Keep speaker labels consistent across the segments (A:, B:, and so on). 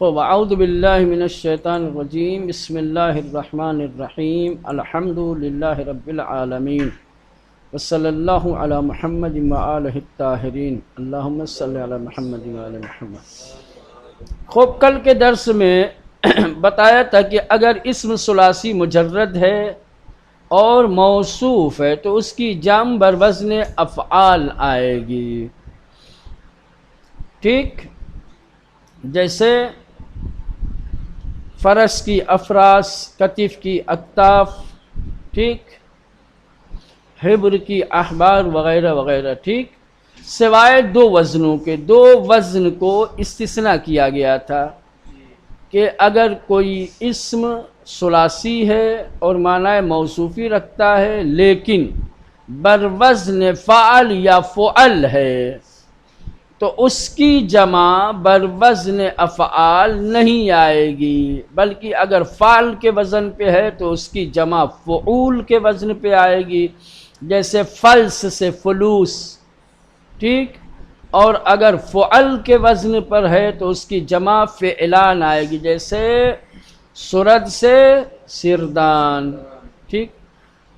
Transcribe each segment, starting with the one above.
A: اعوذ باللہ من الشیطان الرجیم بسم اللہ الرحمن الرحیم الحمد للہ رب العالمین وصلی اللہ علی محمد وآلہ الطاہرین اللہم صلی علی محمد وآلہ محمد۔ خوب کل کے درس میں بتایا تھا کہ اگر اسم ثلاثی مجرد ہے اور موصوف ہے تو اس کی جمع بر وزن افعال آئے گی، ٹھیک؟ جیسے فرس کی افراس، کتف کی اکتاف، ٹھیک، حبر کی احبار وغیرہ وغیرہ، ٹھیک، سوائے دو وزنوں کے۔ دو وزن کو استثناء کیا گیا تھا کہ اگر کوئی اسم ثلاثی ہے اور معنی موصوفی رکھتا ہے لیکن بر وزن فعل یا فعل ہے تو اس کی جمع بر وزن افعال نہیں آئے گی، بلکہ اگر فعل کے وزن پہ ہے تو اس کی جمع فعول کے وزن پہ آئے گی، جیسے فلس سے فلوس، ٹھیک، اور اگر فعل کے وزن پر ہے تو اس کی جمع فعلان آئے گی، جیسے سرد سے سردان، ٹھیک۔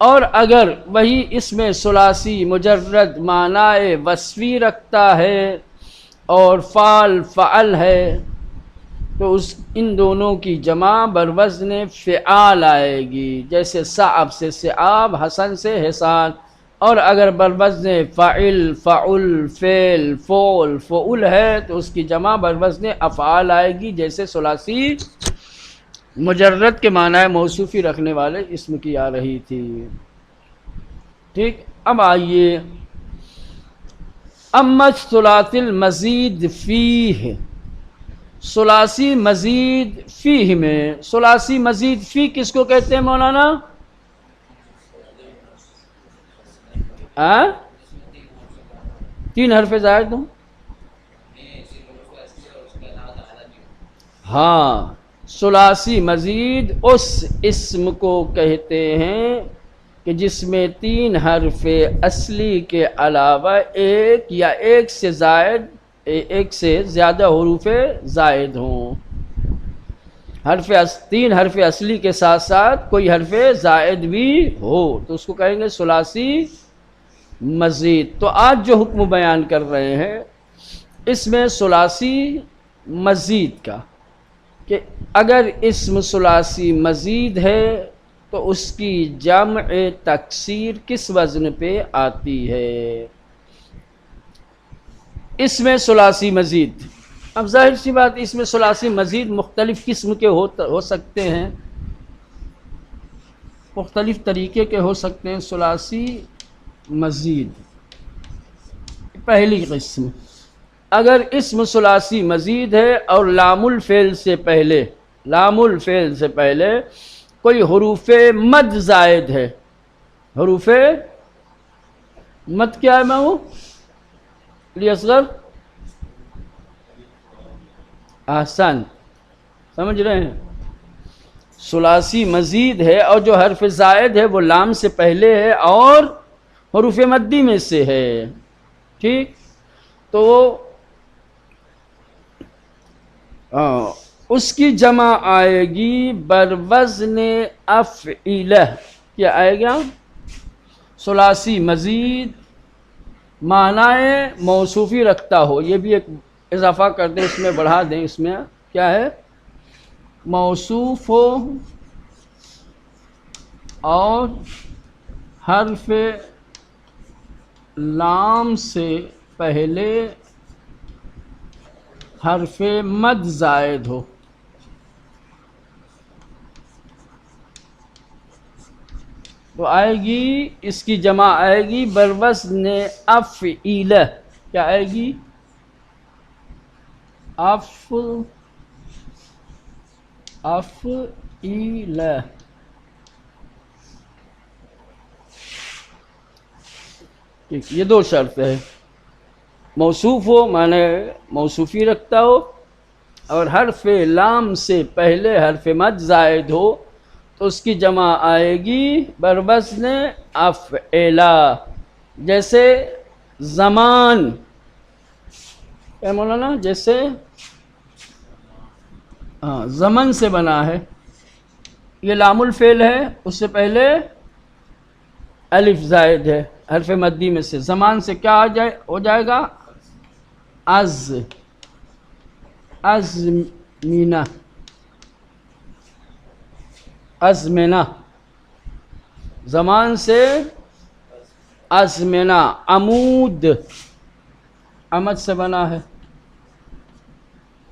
A: اور اگر وہی اسم ثلاثی مجرد معنی وصفی رکھتا ہے اور فعل ہے تو ان دونوں کی جمع بر وزن فعال آئے گی، جیسے صعب سے صعاب، حسن سے حسان۔ اور اگر بر وزن فعل، فعل، فعل، فعل، فعل ہے تو اس کی جمع بر وزن افعال آئے گی، جیسے ثلاثی مجرد کے معنی موصوفی رکھنے والے اسم کی آ رہی تھی، ٹھیک۔ اب آئیے اما الثلاثی المزید فیہ، ثلاثی مزید فیہ میں، ثلاثی مزید فی کس کو کہتے ہیں مولانا؟ تین حرف زائد ہوں، ہاں، ثلاثی مزید اس اسم کو کہتے ہیں کہ جس میں تین حرف اصلی کے علاوہ ایک یا ایک سے زیادہ حروف زائد ہوں۔ تین حرف اصلی کے ساتھ ساتھ کوئی حرف زائد بھی ہو تو اس کو کہیں گے ثلاثی مزید۔ تو آج جو حکم بیان کر رہے ہیں اس میں ثلاثی مزید کا، کہ اگر اسم ثلاثی مزید ہے تو اس کی جمع تکسیر کس وزن پہ آتی ہے؟ اس میں ثلاثی مزید، اب ظاہر سی بات اس میں ثلاثی مزید مختلف قسم کے ہو سکتے ہیں، مختلف طریقے کے ہو سکتے ہیں۔ ثلاثی مزید پہلی قسم، اگر اسم ثلاثی مزید ہے اور لام الفعل سے پہلے کوئی حروف مد زائد ہے۔ حروف مد کیا ہے میں وہ علی اصغر؟ احسن، سمجھ رہے ہیں؟ ثلاثی مزید ہے اور جو حرف زائد ہے وہ لام سے پہلے ہے اور حروف مدی میں سے ہے، ٹھیک، تو اس کی جمع آئے گی بر وزن افعلہ۔ کیا آئے گا؟ ثلاثی مزید معنی موصوفی رکھتا ہو، یہ بھی ایک اضافہ کر دیں، اس میں بڑھا دیں، اس میں کیا ہے؟ موصوف ہو اور حرف لام سے پہلے حرف مد زائد ہو، تو آئے گی، اس کی جمع آئے گی بر وزن افعلہ۔ کیا آئے گی؟ افعلہ، ٹھیک، یہ دو شرط ہے، موصوف ہو معنی موصوفی رکھتا ہو اور حرف لام سے پہلے حرف مد زائد ہو تو اس کی جمع آئے گی بر وزن افعلہ، جیسے زمان، کیا مولانا؟ جیسے ہاں زمن سے بنا ہے، یہ لام الفعل ہے، اس سے پہلے الف زائد ہے حرف مدی میں سے، زمان سے کیا ہو جائے گا؟ ازمینہ، ازمینہ، زمان سے ازمینہ، عمود، عمد سے بنا ہے،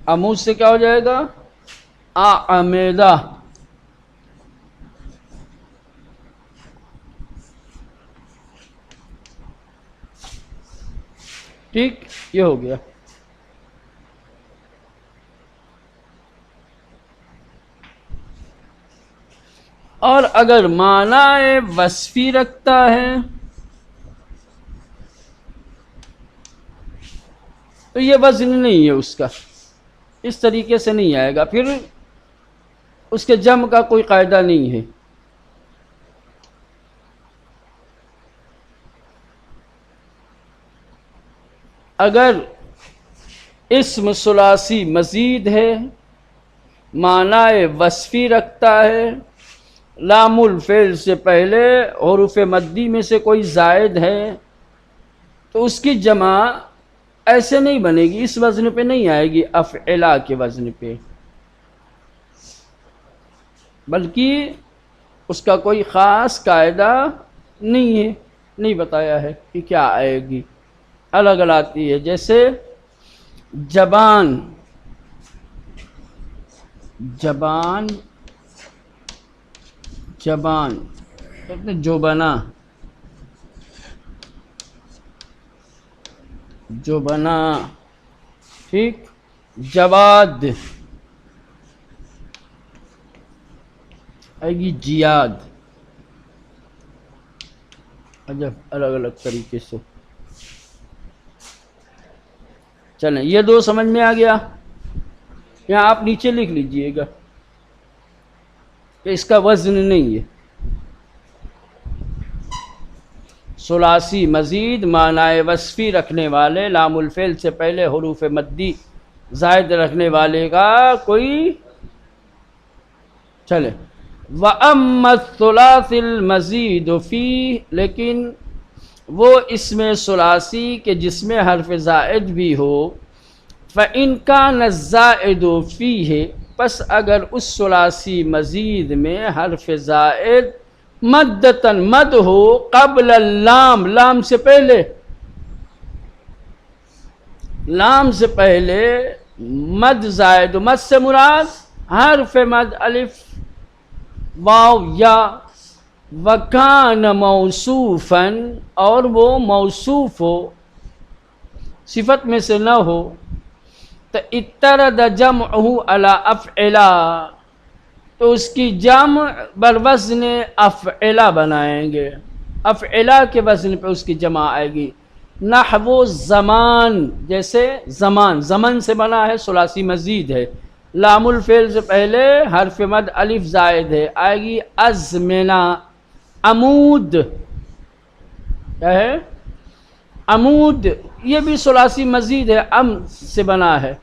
A: عمود سے کیا ہو جائے گا؟ اعمدہ، ٹھیک، یہ ہو گیا۔ اور اگر معنی وصفی رکھتا ہے تو یہ وزن نہیں ہے اس کا، اس طریقے سے نہیں آئے گا، پھر اس کے جمع کا کوئی قاعدہ نہیں ہے۔ اگر اسم ثلاثی مزید ہے، معنی وصفی رکھتا ہے، لام الفعل سے پہلے حروف مدی میں سے کوئی زائد ہے، تو اس کی جمع ایسے نہیں بنے گی، اس وزن پہ نہیں آئے گی، افعلا کے وزن پہ، بلکہ اس کا کوئی خاص قاعدہ نہیں ہے، نہیں بتایا ہے کہ کیا آئے گی، الگ الگ آتی ہے۔ جیسے زبان، زبان، زبان کہتے ہیں جو بنا، جو بنا، ٹھیک، جواد آئے گی، جیاد، عجب الگ الگ طریقے سے۔ چلیں یہ دو سمجھ میں آ گیا، یہاں آپ نیچے لکھ لیجئے گا کہ اس کا وزن نہیں ہے، ثلاثی مزید معنی وصفی رکھنے والے، لام الفعل سے پہلے حروف مدی زائد رکھنے والے کا کوئی، چلے، وَأَمَّا الثُّلَاثِ الْمَزِيدُ فِيهِ، لیکن وہ اسم ثلاثی کہ جس میں حرف زائد بھی ہو، فَإِنْ كَانَ الزَّائِدُ فِيهِ، پس اگر اس ثلاثی مزید میں حرف زائد مدتاً مد ہو، قبل اللام، لام سے پہلے، لام سے پہلے مد زائد، مد سے مراد حرف مد، الف، واو، یا، وَكَانَ مَوْصُوفًا، اور وہ موصوف ہو، صفت میں سے نہ ہو، تو اِتَّرَدَ جَمْعُهُ عَلَى أَفْعِلَا، تو اس کی جمع بر وزن افعلا بنائیں گے، افعلا کے وزن پہ اس کی جمع آئے گی۔ نحو زمان، جیسے زمان، زمن سے بنا ہے، ثلاثی مزید ہے، لام الفعل سے پہلے حرف مد الف زائد ہے، آئے گی ازمنہ۔ عمود کیا ہے؟ عمود، یہ بھی ثلاثی مزید ہے، عمد سے بنا ہے،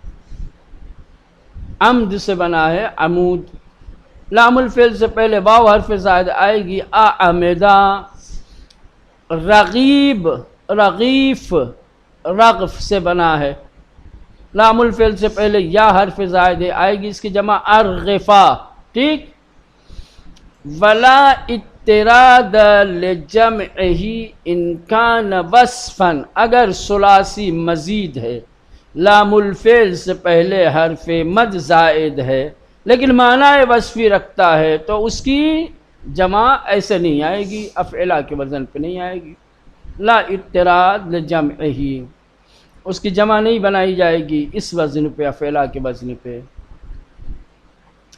A: عمد سے بنا ہے عمود، لام الفعل سے پہلے واو حرف زائد آئے گی، اعمدہ۔ رغیب، رغیف، رغف سے بنا ہے، لام الفعل سے پہلے یا حرف زائد آئے گی، اس کی جمع ارغفا، ٹھیک۔ ولا اضطراد لجمعہ ان کان وصفا، اگر ثلاثی مزید ہے، لام الفعل سے پہلے حرف مد زائد ہے، لیکن معنی وصفی رکھتا ہے، تو اس کی جمع ایسے نہیں آئے گی، افعلا کے وزن پہ نہیں آئے گی، لا اضطراد لجمعہ، اس کی جمع نہیں بنائی جائے گی اس وزن پہ، افعلا کے وزن پہ،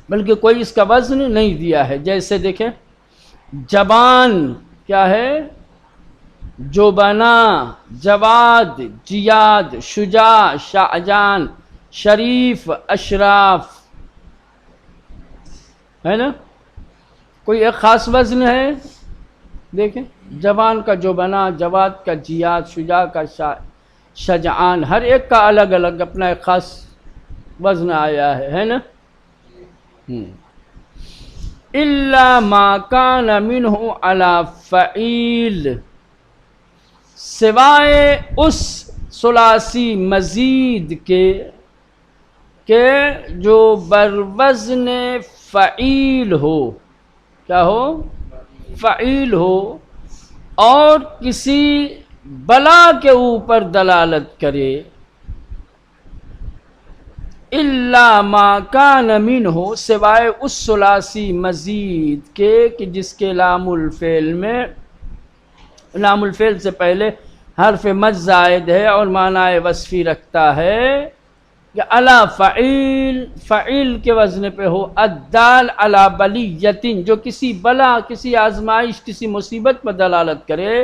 A: بلکہ کوئی اس کا وزن نہیں دیا ہے۔ جیسے دیکھیں جبان کیا ہے؟ جو بنا، جواد، جیاد، شجاع، شاہجان، شریف، اشراف، ہے نا؟ کوئی ایک خاص وزن ہے؟ دیکھیں جوان کا جو بنا، جواد کا جیاد، شجاع کا شجعان، ہر ایک کا الگ الگ اپنا ایک خاص وزن آیا ہے نا؟ الا ما کان منہ علی فعیل، سوائے اس ثلاثی مزید کے کہ جو بروزن فعیل ہو، کیا ہو؟ فعیل ہو، اور کسی بلا کے اوپر دلالت کرے. الا ما کان منہ، سوائے اس ثلاثی مزید کے کہ جس کے لام الفعل میں، لام الفعل سے پہلے حرف مد زائد ہے اور معنی وصفی رکھتا ہے، کہ علی فعیل، فعیل کے وزن پہ ہو، الدال علی بلیۃ، جو کسی بلا، کسی آزمائش، کسی مصیبت پر دلالت کرے.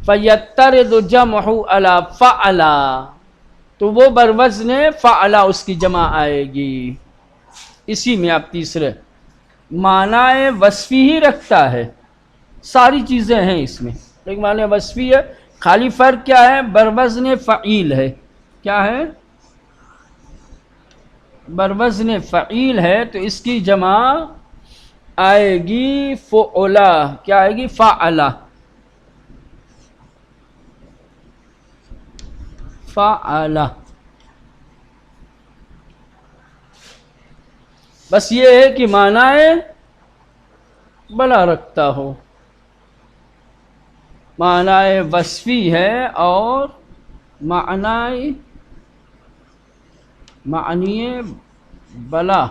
A: فیترد جمع علی فعلا، تو وہ بروزن فعلا اس کی جمع آئے گی. اسی میں آپ تیسرے معنی وصفی ہی رکھتا ہے، ساری چیزیں ہیں اس میں، ایک معنی وصفی ہے، خالی فرق کیا ہے؟ بروزن فعیل ہے. کیا ہے؟ بروزن فعیل ہے تو اس کی جمع آئے گی فعلا. کیا آئے گی؟ فعلا. فعلا. بس یہ ہے کہ معنی بلا رکھتا ہو، معنی وصفی ہے اور معنی بلا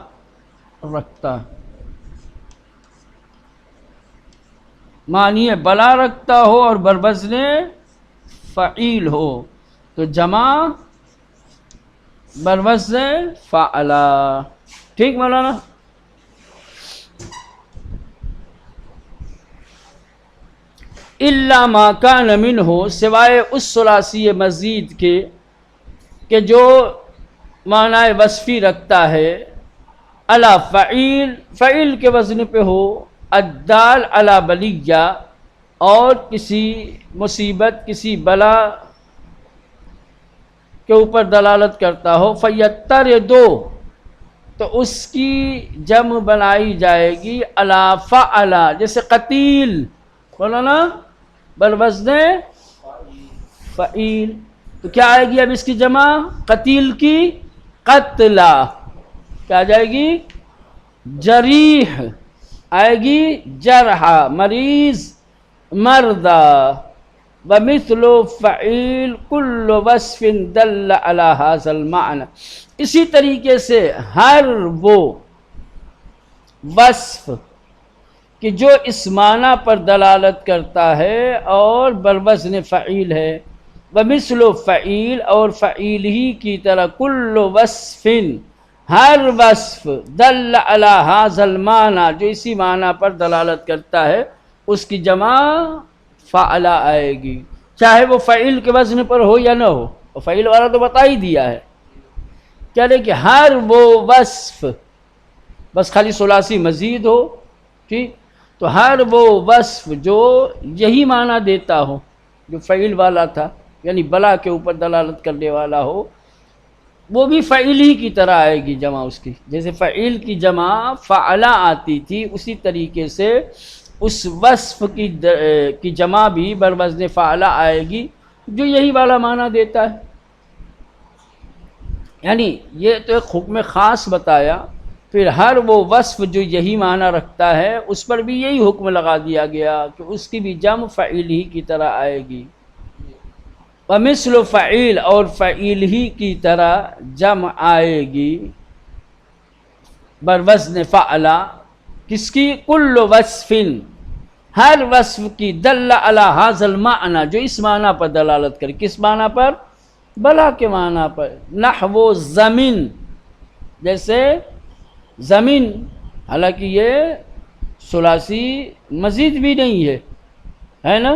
A: رکھتا، معنی بلا رکھتا ہو اور بروزن فعیل ہو تو جمع بروزن فعلا. ٹھیک مولانا؟ الا ما کان منہ، سوائے اس ثلاثی مزید کے کہ جو معنی وصفی رکھتا ہے، علی فعیل، فعیل کے وزن پہ ہو، الدال علی بلیہ، اور کسی مصیبت، کسی بلا کے اوپر دلالت کرتا ہو. فیترد، تو اس کی جمع بنائی جائے گی علی فعلا، جیسے قتیل، بولو نا، بروزن فعیل. تو کیا آئے گی اب اس کی جمع؟ قتیل کی قتلا. کیا آ جائے گی؟ جریح آئے گی، جرحا مریض، مردہ. ومثل فعیل کل وصف دل علی ھذا المعنی، اسی طریقے سے ہر وہ وصف کہ جو اس معنی پر دلالت کرتا ہے اور بروزن فعیل ہے. ومثل فعیل، اور فعیل ہی کی طرح، کل وصف، ہر وصف، دل علی ھذا المعنی، جو اسی معنی پر دلالت کرتا ہے، اس کی جمع فعلا آئے گی، چاہے وہ فعیل کے وزن پر ہو یا نہ ہو. فعیل والا تو بتا ہی دیا ہے، کیا لے کہ ہر وہ وصف، بس خالی ثلاثی مزید ہو. ٹھیک، تو ہر وہ وصف جو یہی معنی دیتا ہو جو فعیل والا تھا، یعنی بلا کے اوپر دلالت کرنے والا ہو، وہ بھی فعیل ہی کی طرح آئے گی جمع اس کی. جیسے فعیل کی جمع فعلا آتی تھی، اسی طریقے سے اس وصف کی جمع بھی بروزن فعلا آئے گی جو یہی والا معنی دیتا ہے. یعنی یہ تو ایک حکم خاص بتایا، پھر ہر وہ وصف جو یہی معنی رکھتا ہے اس پر بھی یہی حکم لگا دیا گیا کہ اس کی بھی جمع فعیل ہی کی طرح آئے گی. ومثل فعیل، اور فعیل ہی کی طرح جمع آئے گی بروزن فعلا، کس کی؟ کل وصف، ہر وصف کی، دل علی ھذا المعنی، جو اس معنی پر دلالت کرے. کس معنی پر؟ بلا کے معنی پر. نحو زمین، جیسے زمین، حالانکہ یہ ثلاثی مزید بھی نہیں ہے نا؟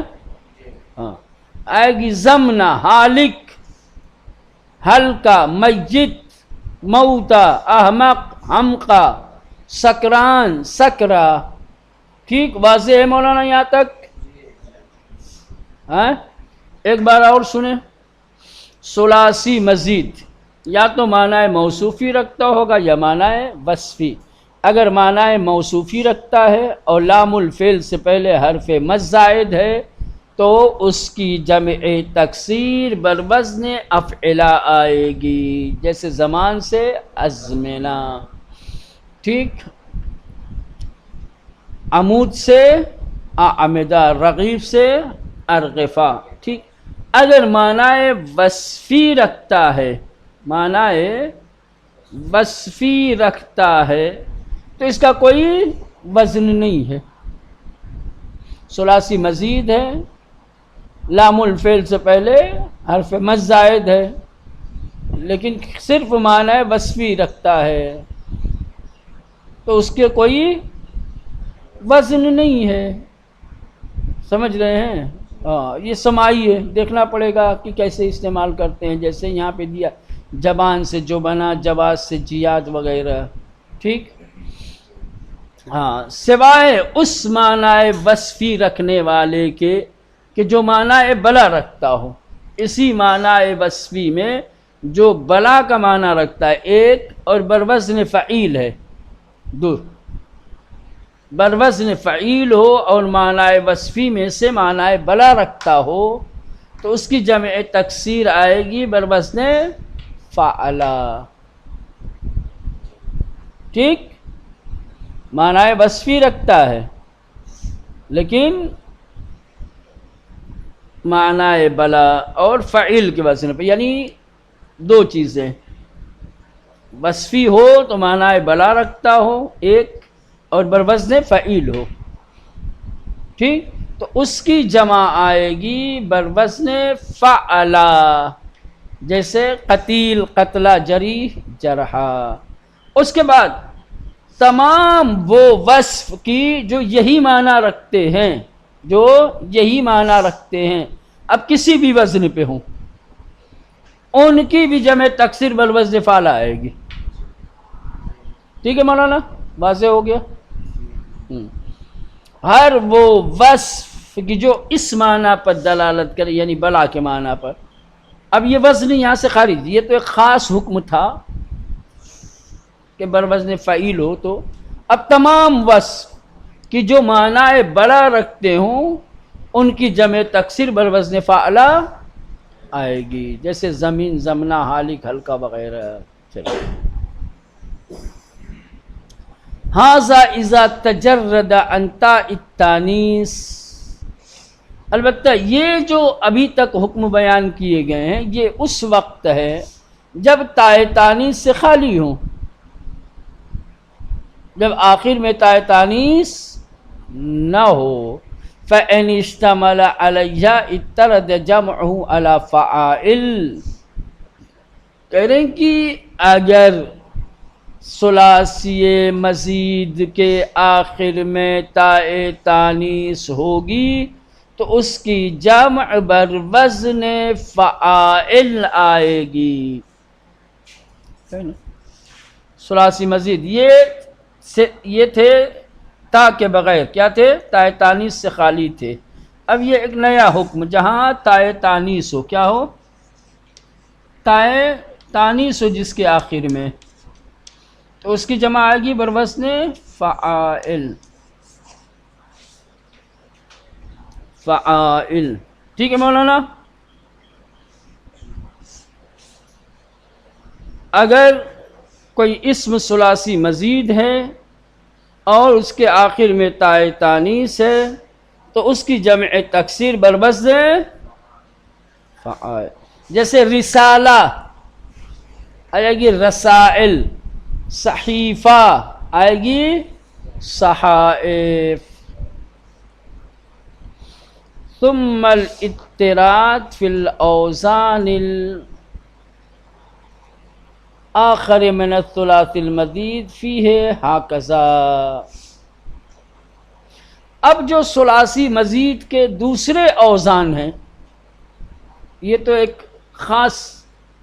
A: ہاں، آئے گی زمنا، ہالک، ہلکا، میت، موتا، احمق، حمقا، سکران، سکرا. ٹھیک، واضح ہے مولانا یہاں تک؟ ایک بار اور سنیں. ثلاثی مزید یا تو معنی موصوفی رکھتا ہوگا یا معنی وصفی. اگر معنی موصوفی رکھتا ہے اور لام الفعل سے پہلے حرف مد زائد ہے تو اس کی جمع تکسیر بروزن افعلا آئے گی، جیسے زمان سے ازمنا، ٹھیک، عمود سے اعمدہ، رغیف سے ارغفا، ٹھیک۔ اگر معنی وصفی رکھتا ہے، معنی وصفی رکھتا ہے تو اس کا کوئی وزن نہیں ہے، ثلاثی مزید ہے، لام الفعل سے پہلے حرف مد زائد ہے، لیکن صرف معنی وصفی رکھتا ہے تو اس کے کوئی وزن نہیں ہے، سمجھ رہے ہیں؟ یہ سماعی ہے، دیکھنا پڑے گا کہ کیسے استعمال کرتے ہیں، جیسے یہاں پہ دیا زبان سے جو بنا، جواز سے جیاد وغیرہ، ٹھیک۔ ہاں، سوائے اس معنی وصفی رکھنے والے کے کہ جو معنی بلا رکھتا ہو، اسی معنی وصفی میں جو بلا کا معنی رکھتا ہے ایک اور بروزن فعیل ہے دو، بروزن فعیل ہو اور معنی وصفی میں سے معنی بلا رکھتا ہو تو اس کی جمع تکسیر آئے گی بروزن فعلا، ٹھیک۔ معنی وصفی رکھتا ہے لیکن معنی بلا اور فعیل کے وزن پہ، یعنی دو چیزیں، وصفی ہو تو معنی بلا رکھتا ہو ایک اور بروزن فعیل ہو، ٹھیک، تو اس کی جمع آئے گی بروزن فعلا، جیسے قتیل، قتلہ، جریح، جرحا۔ اس کے بعد تمام وہ وصف کی جو یہی معنی رکھتے ہیں، جو یہی معنی رکھتے ہیں، اب کسی بھی وزن پہ ہوں، ان کی بھی جمع تکسیر بالوزن فعلا آئے گی، ٹھیک ہے مولانا؟ واضح ہو گیا؟ ہر وہ وصف کی جو اس معنی پر دلالت کرے، یعنی بلا کے معنی پر، اب یہ وزن یہاں سے خارج، یہ تو ایک خاص حکم تھا کہ بروزن فعیل ہو، تو اب تمام وصف کی جو معنی بڑا رکھتے ہوں ان کی جمع تکسیر بروزن فعلا آئے گی، جیسے زمین، زمنہ، حالک، حلقہ وغیرہ۔ چلو، ھذا اذا تجرد عن تاء التانیث، البتہ یہ جو ابھی تک حکم بیان کیے گئے ہیں یہ اس وقت ہے جب تاء تانیث سے خالی ہوں، جب آخر میں تاء تانیث نہ ہو۔ فَإِنِ اشْتَمَلَ عَلَيْهَا اضْطَرَدَ جَمْعُهُ عَلَى فَعَائِلٍ، کہہ رہے ہیں کہ اگر ثلاثی مزید کے آخر میں تاء تانیث ہوگی تو اس کی جمع بر وزن فعائل آئے گی، ثلاثی مزید یہ تھے تا کے بغیر، کیا تھے؟ تاء تانیث سے خالی تھے۔ اب یہ ایک نیا حکم، جہاں تاء تانیث ہو، کیا ہو؟ تاء تانیث ہو جس کے آخر میں، تو اس کی جمع آئے گی بروزن فعائل، فعائل، ٹھیک ہے مولانا؟ اگر کوئی اسم ثلاثی مزید ہے اور اس کے آخر میں تاء تانیث ہے تو اس کی جمع تکسیر بروزن فعائل، جیسے رسالہ آئے گی رسائل، صحیفہ آئے گی صحائف۔ ثم الاضطراد فی الاوزان آخر من الثلاث المزید فیہ ہاکذا، اب جو ثلاثی مزید کے دوسرے اوزان ہیں، یہ تو ایک خاص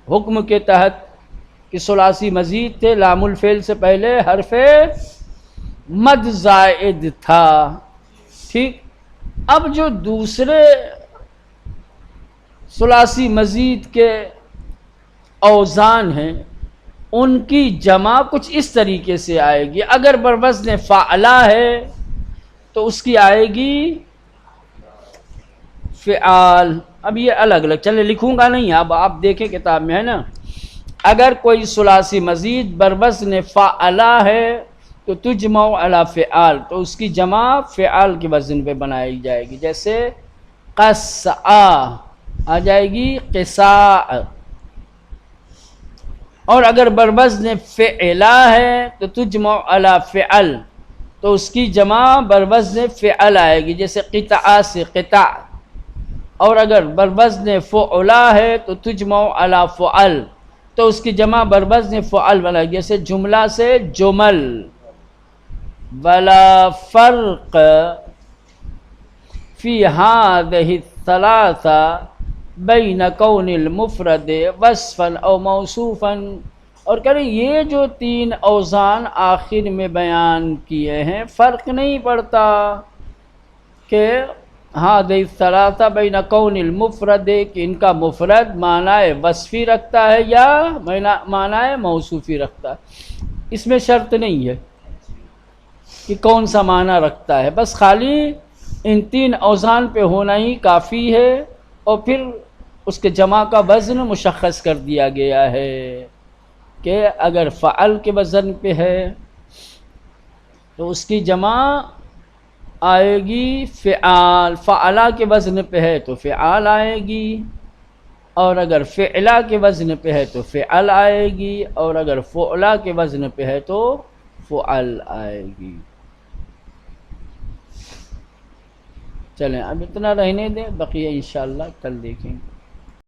A: حکم کے تحت کہ ثلاثی مزید تھے، لام الفعل سے پہلے حرف مد زائد تھا، ٹھیک۔ اب جو دوسرے ثلاثی مزید کے اوزان ہیں ان کی جمع کچھ اس طریقے سے آئے گی. اگر بروزن فعلا ہے تو اس کی آئے گی فعال. اب یہ الگ الگ چلے لکھوں گا نہیں، اب آپ دیکھیں کتاب میں ہے نا. اگر کوئی ثلاثی مزید بروزن فعلا ہے تو تجمع علی فعال، تو اس کی جمع فعال کے وزن پہ بنائی جائے گی. جیسے قصع آ جائے گی قصاء. اور اگر بروزن فعلا ہے تو تجمع علی فعل، تو اس کی جمع بروزن فعل آئے گی. جیسے قطع سے قطع. اور اگر بروزن فعلا ہے تو تجمع علی فعل، تو اس کی جمع بروزن فعل بنائے گی. جیسے جملہ سے جمل. ولا فرق فی هذه الثلاثة بین کون المفرد وصفا او موصوفا. اور کہہ رہے یہ جو تین اوزان آخر میں بیان کیے ہیں فرق نہیں پڑتا کہ هذه الثلاثة بین کون المفرد، کہ ان کا مفرد معنی وصفی رکھتا ہے یا معنی موصوفی رکھتا ہے. اس میں شرط نہیں ہے کہ کون سا معنی رکھتا ہے، بس خالی ان تین اوزان پہ ہونا ہی کافی ہے. اور پھر اس کے جمع کا وزن مشخص کر دیا گیا ہے کہ اگر فعل کے وزن پہ ہے تو اس کی جمع آئے گی فعال. فعلا کے وزن پہ ہے تو فعال آئے گی، اور اگر فعلا کے وزن پہ ہے تو فعل آئے گی، اور اگر فعلا کے وزن پہ ہے تو فعل آئے گی. چلیں اب اتنا رہنے دیں، بقیہ انشاءاللہ کل دیکھیں گے.